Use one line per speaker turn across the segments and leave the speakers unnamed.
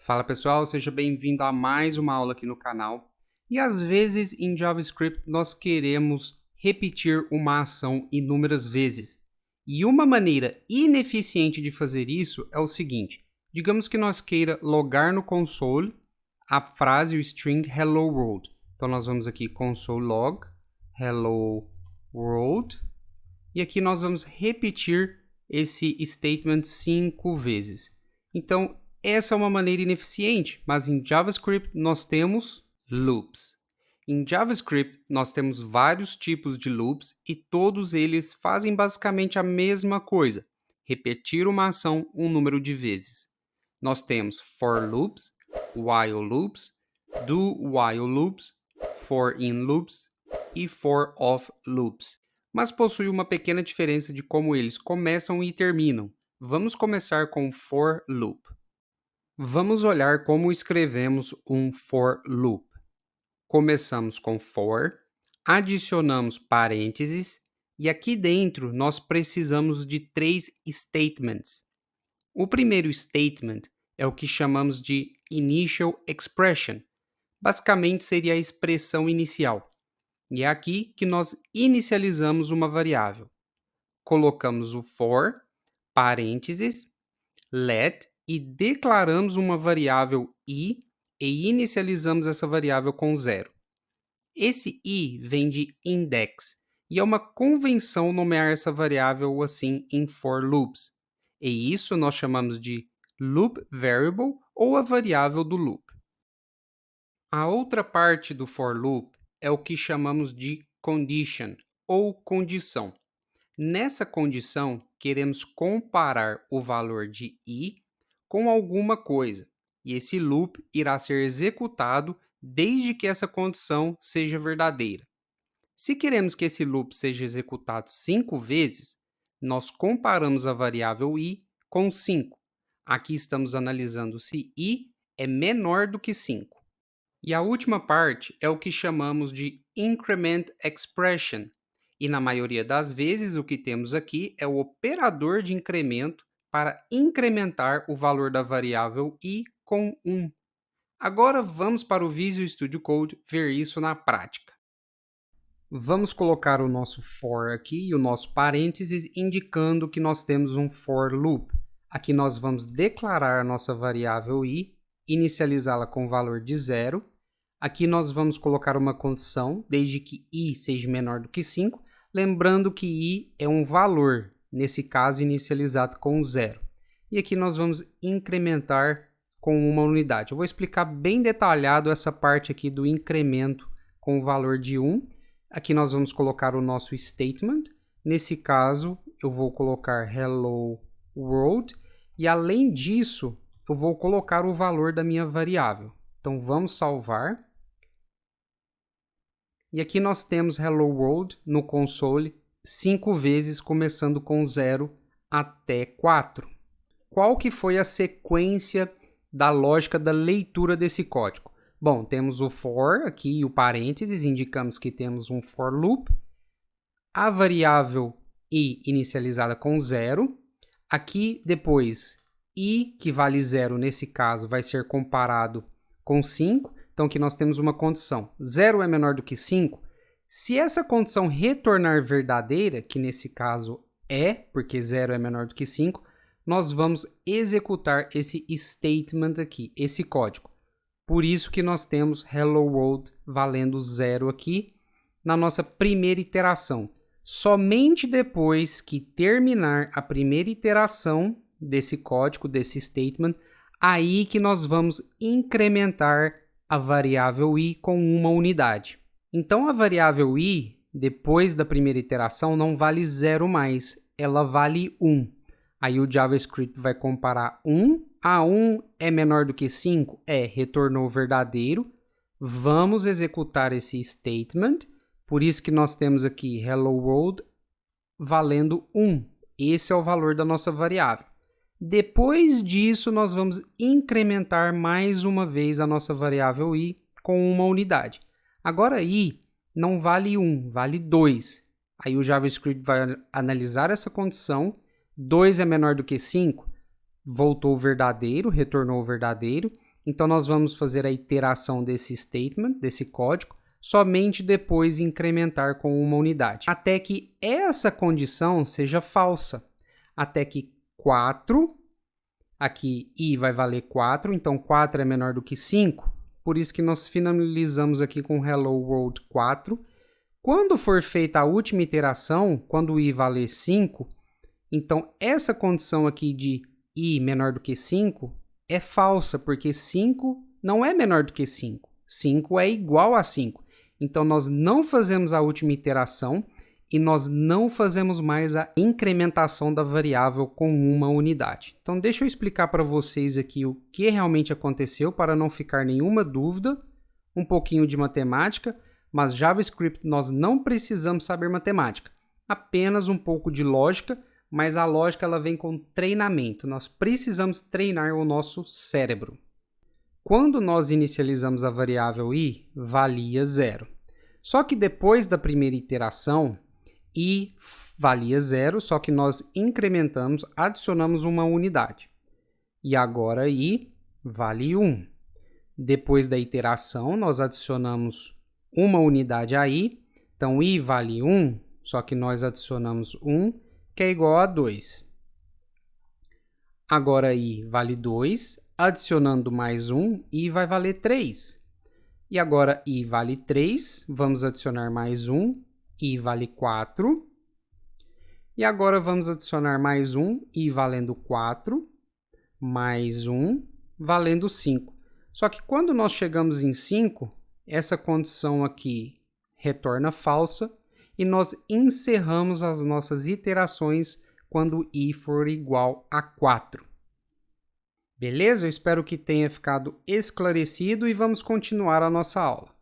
Fala pessoal, seja bem-vindo a mais uma aula aqui no canal. E às vezes em JavaScript nós queremos repetir uma ação inúmeras vezes. E uma maneira ineficiente de fazer isso é o seguinte: digamos que nós queira logar no console a frase, o string hello world. Então nós vamos aqui console log hello world e aqui nós vamos repetir esse statement 5 vezes. Então essa é uma maneira ineficiente, mas em JavaScript nós temos loops. Em JavaScript nós temos vários tipos de loops e todos eles fazem basicamente a mesma coisa: repetir uma ação um número de vezes. Nós temos for loops, while loops, do while loops, for in loops e for of loops. Mas possui uma pequena diferença de como eles começam e terminam. Vamos começar com for loop. Vamos olhar como escrevemos um for loop. Começamos com for, adicionamos parênteses e aqui dentro nós precisamos de 3 statements. O primeiro statement é o que chamamos de initial expression. Basicamente seria a expressão inicial. E é aqui que nós inicializamos uma variável. Colocamos o for, parênteses, let e declaramos uma variável i e inicializamos essa variável com 0. Esse i vem de index e é uma convenção nomear essa variável assim em for loops. E isso nós chamamos de loop variable ou a variável do loop. A outra parte do for loop é o que chamamos de condition ou condição. Nessa condição, queremos comparar o valor de i com alguma coisa, e esse loop irá ser executado desde que essa condição seja verdadeira. Se queremos que esse loop seja executado 5 vezes, nós comparamos a variável i com 5. Aqui estamos analisando se i é menor do que 5. E a última parte é o que chamamos de increment expression. E na maioria das vezes o que temos aqui é o operador de incremento para incrementar o valor da variável i com 1. Agora vamos para o Visual Studio Code ver isso na prática. Vamos colocar o nosso for aqui e o nosso parênteses indicando que nós temos um for loop. Aqui nós vamos declarar a nossa variável i, inicializá-la com o valor de 0. Aqui nós vamos colocar uma condição, desde que i seja menor do que 5, lembrando que i é um valor, nesse caso inicializado com 0. E aqui nós vamos incrementar com uma unidade. Eu vou explicar bem detalhado essa parte aqui do incremento com o valor de 1. Aqui nós vamos colocar o nosso statement. Nesse caso, eu vou colocar hello world. E além disso, eu vou colocar o valor da minha variável. Então vamos salvar. E aqui nós temos hello world no console 5 vezes, começando com 0 até 4. Qual que foi a sequência da lógica da leitura desse código? Bom, temos o for aqui e o parênteses, indicamos que temos um for loop. A variável i inicializada com 0. Aqui depois i, que vale 0 nesse caso, vai ser comparado com 5. Então aqui nós temos uma condição. 0 é menor do que 5. Se essa condição retornar verdadeira, que nesse caso é, porque 0 é menor do que 5, nós vamos executar esse statement aqui, esse código. Por isso que nós temos hello world valendo 0 aqui na nossa primeira iteração. Somente depois que terminar a primeira iteração desse código, desse statement, aí que nós vamos incrementar a variável i com uma unidade. Então a variável i, depois da primeira iteração, não vale 0 mais, ela vale 1. Aí o JavaScript vai comparar 1 a 1 é menor do que 5? Retornou verdadeiro. Vamos executar esse statement, por isso que nós temos aqui hello world valendo 1. Esse é o valor da nossa variável. Depois disso, nós vamos incrementar mais uma vez a nossa variável i com uma unidade. Agora, i não vale 1, vale 2. Aí o JavaScript vai analisar essa condição. 2 é menor do que 5, voltou verdadeiro, retornou verdadeiro. Então, nós vamos fazer a iteração desse statement, desse código, somente depois incrementar com uma unidade, até que essa condição seja falsa, até que 4, aqui i vai valer 4, então 4 é menor do que 5, por isso que nós finalizamos aqui com hello world 4. Quando for feita a última iteração, quando i valer 5, então essa condição aqui de i menor do que 5 é falsa, porque 5 não é menor do que 5. 5 é igual a 5. Então, nós não fazemos a última iteração e nós não fazemos mais a incrementação da variável com uma unidade. Então, deixa eu explicar para vocês aqui o que realmente aconteceu para não ficar nenhuma dúvida. Um pouquinho de matemática, mas JavaScript nós não precisamos saber matemática. Apenas um pouco de lógica, mas a lógica ela vem com treinamento. Nós precisamos treinar o nosso cérebro. Quando nós inicializamos a variável i, valia 0. Só que depois da primeira iteração, i valia 0, só que nós incrementamos, adicionamos uma unidade. E agora i vale 1. Depois da iteração, nós adicionamos uma unidade a i. Então, i vale 1, só que nós adicionamos 1, que é igual a 2. Agora i vale 2. Adicionando mais 1, i vai valer 3. E agora i vale 3, vamos adicionar mais 1, i vale 4. E agora vamos adicionar mais 1, i valendo 4, mais 1, valendo 5. Só que quando nós chegamos em 5, essa condição aqui retorna falsa e nós encerramos as nossas iterações quando i for igual a 4. Beleza? Eu espero que tenha ficado esclarecido e vamos continuar a nossa aula.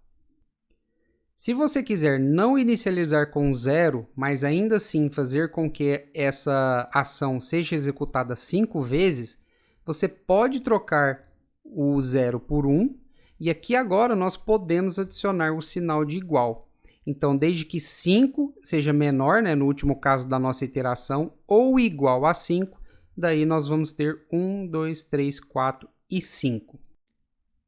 Se você quiser não inicializar com 0, mas ainda assim fazer com que essa ação seja executada 5 vezes, você pode trocar o 0 por 1 e aqui agora nós podemos adicionar o sinal de igual. Então, desde que 5 seja menor, no último caso da nossa iteração, ou igual a 5, daí nós vamos ter 1, 2, 3, 4 e 5.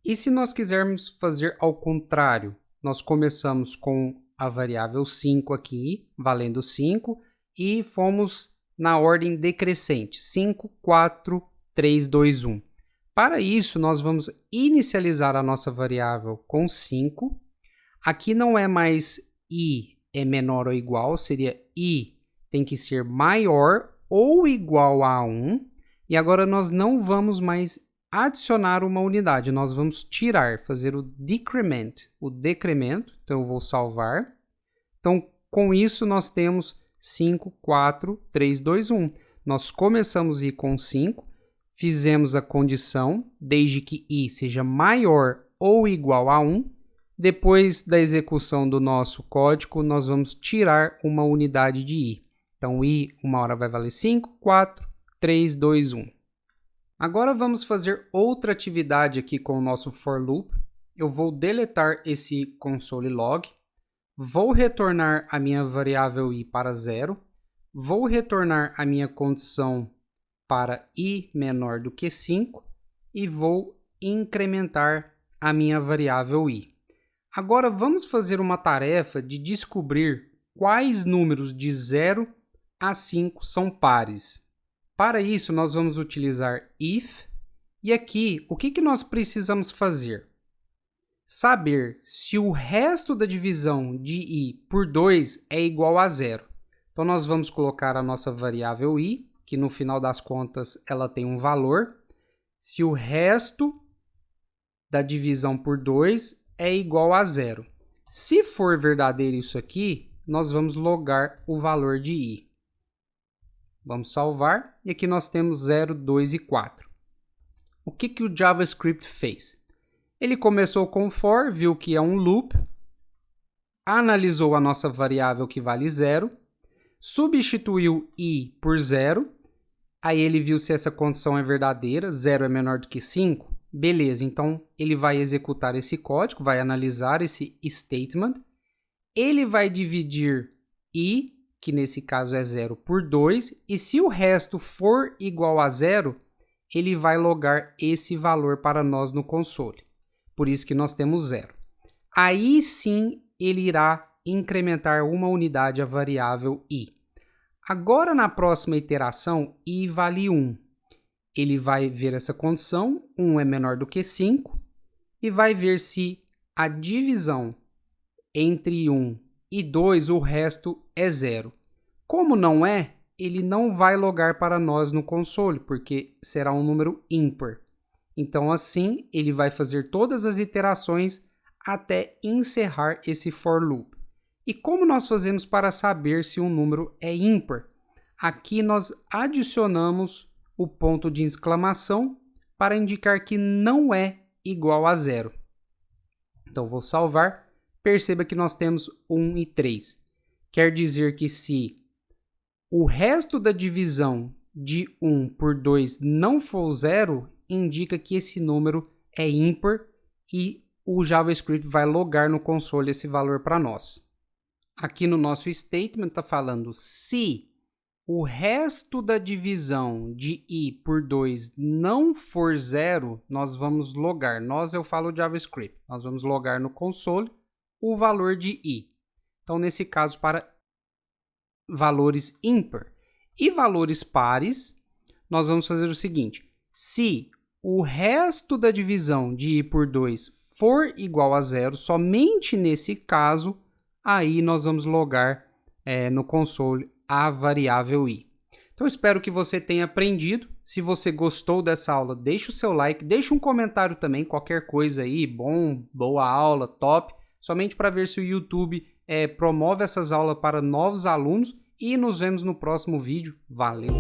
E se nós quisermos fazer ao contrário, nós começamos com a variável 5 aqui, valendo 5, e fomos na ordem decrescente, 5, 4, 3, 2, 1. Para isso, nós vamos inicializar a nossa variável com 5. Aqui não é mais i é menor ou igual, seria i tem que ser maior ou igual a 1, e agora nós não vamos mais adicionar uma unidade, nós vamos tirar, fazer o decremento, então eu vou salvar. Então, com isso nós temos 5, 4, 3, 2, 1. Nós começamos i com 5, fizemos a condição, desde que i seja maior ou igual a 1, depois da execução do nosso código, nós vamos tirar uma unidade de i. Então, i, uma hora vai valer 5, 4, 3, 2, 1. Agora vamos fazer outra atividade aqui com o nosso for loop. Eu vou deletar esse console log, vou retornar a minha variável i para 0, vou retornar a minha condição para i menor do que 5 e vou incrementar a minha variável i. Agora vamos fazer uma tarefa de descobrir quais números de 0 a 5 são pares. Para isso, nós vamos utilizar if, e aqui, o que nós precisamos fazer? Saber se o resto da divisão de i por 2 é igual a 0. Então, nós vamos colocar a nossa variável i, que no final das contas ela tem um valor. Se o resto da divisão por 2 é igual a 0. Se for verdadeiro isso aqui, nós vamos logar o valor de i. Vamos salvar, e aqui nós temos 0, 2 e 4. O que o JavaScript fez? Ele começou com for, viu que é um loop, analisou a nossa variável que vale 0, substituiu i por 0, aí ele viu se essa condição é verdadeira, 0 é menor do que 5, beleza, então ele vai executar esse código, vai analisar esse statement, ele vai dividir i, que nesse caso é 0, por 2, e se o resto for igual a 0, ele vai logar esse valor para nós no console. Por isso que nós temos 0. Aí sim ele irá incrementar uma unidade à variável i. Agora na próxima iteração, i vale 1. Ele vai ver essa condição, 1 é menor do que 5, e vai ver se a divisão entre 1 e 2, o resto é 0. Como não é, ele não vai logar para nós no console, porque será um número ímpar. Então, assim, ele vai fazer todas as iterações até encerrar esse for loop. E como nós fazemos para saber se um número é ímpar? Aqui nós adicionamos o ponto de exclamação para indicar que não é igual a 0. Então, vou salvar. Perceba que nós temos 1 e 3. Quer dizer que se o resto da divisão de 1 por 2 não for 0, indica que esse número é ímpar e o JavaScript vai logar no console esse valor para nós. Aqui no nosso statement está falando se o resto da divisão de i por 2 não for 0, nós vamos logar. Eu falo JavaScript. Nós vamos logar no console o valor de i. Então, nesse caso, para valores ímpar e valores pares, nós vamos fazer o seguinte. Se o resto da divisão de i por 2 for igual a 0, somente nesse caso, aí nós vamos logar no console a variável i. Então, espero que você tenha aprendido. Se você gostou dessa aula, deixa o seu like, deixa um comentário também, qualquer coisa aí, boa aula, top, somente para ver se o YouTube promove essas aulas para novos alunos e nos vemos no próximo vídeo. Valeu!